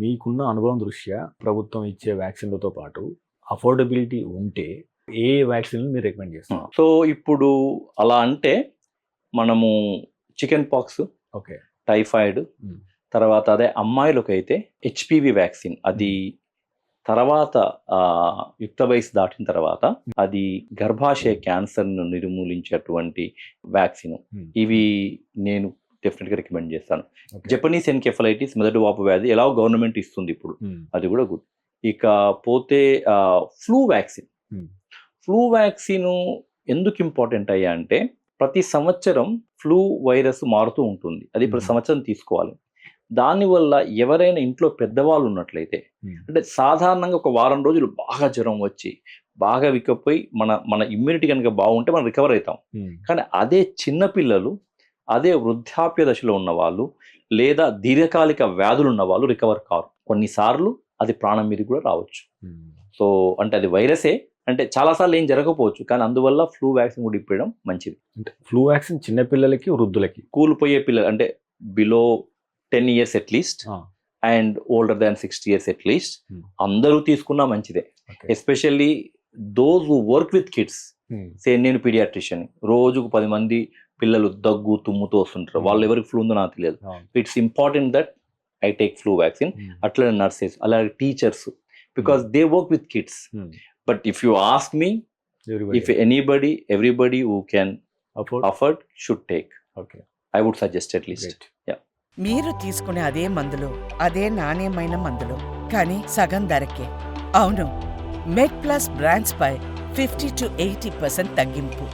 మీకున్న అనుభవం దృష్ట్యా ప్రభుత్వం ఇచ్చే వ్యాక్సిన్లతో పాటు అఫోర్డబిలిటీ ఉంటే ఏ వ్యాక్సిన్ మీరు రికమెండ్ చేస్తారు? సో ఇప్పుడు అలా అంటే మనము చికెన్ పాక్స్, ఓకే, టైఫాయిడ్, తర్వాత అదే అమ్మాయిలకైతే హెచ్పివి వ్యాక్సిన్, అది తర్వాత యుక్త వయసు దాటిన తర్వాత అది గర్భాశయ క్యాన్సర్ను నిర్మూలించేటువంటి వ్యాక్సిన్. ఇవి నేను డెఫినెట్గా రికమెండ్ చేస్తాను. జపనీస్ ఎన్కెఫలైటిస్, మెదడు వాపు వ్యాధి ఎలా గవర్నమెంట్ ఇస్తుంది ఇప్పుడు, అది కూడా గుడ్. ఇక పోతే ఫ్లూ వ్యాక్సిన్. ఫ్లూ వ్యాక్సిన్ ఎందుకు ఇంపార్టెంట్ అయ్యా అంటే ప్రతి సంవత్సరం ఫ్లూ వైరస్ మారుతూ ఉంటుంది, అది ప్రతి సంవత్సరం తీసుకోవాలి. దానివల్ల ఎవరైనా ఇంట్లో పెద్దవాళ్ళు ఉన్నట్లయితే, అంటే సాధారణంగా ఒక వారం రోజులు బాగా జ్వరం వచ్చి బాగా విక్కపోయి మన ఇమ్యూనిటీ కనుక బాగుంటే మనం రికవర్ అవుతాం. కానీ అదే చిన్నపిల్లలు, అదే వృద్ధాప్య దశలో ఉన్న వాళ్ళు, లేదా దీర్ఘకాలిక వ్యాధులు ఉన్న వాళ్ళు రికవర్ కారు. కొన్నిసార్లు అది ప్రాణం మీదకి కూడా రావచ్చు. సో అంటే అది వైరసే, అంటే చాలాసార్లు ఏం జరగకపోవచ్చు, కానీ అందువల్ల ఫ్లూ వ్యాక్సిన్ కూడా ఇప్పడం మంచిది. అంటే ఫ్లూ వ్యాక్సిన్ చిన్నపిల్లలకి, వృద్ధులకి, కూలిపోయే పిల్లలు అంటే below 10 years at least and older than 60 years at least అందరూ తీసుకున్నా మంచిదే. Especially those who work with kids. నేను పీడియాట్రిషియన్, రోజుకు 10 మంది పిల్లలు దగ్గు తుమ్ముతూ వస్తుంటారు, వాళ్ళు ఎవరికి ఫ్లూ ఉందో నాకు తెలియదు. It's important that I take flu vaccine. అట్లనే నర్సెస్, అలాగే teachers, because they work with kids. But if you ask me, if everybody who can afford should take. I would suggest at least. మీరు తీసుకునే అదే మందులు, అదే నాణ్యమైన మందులు, కానీ సగం ధరకే. అవును, మెడ్ ప్లస్ బ్రాండ్స్ పై 50 to 80% తగ్గింపు.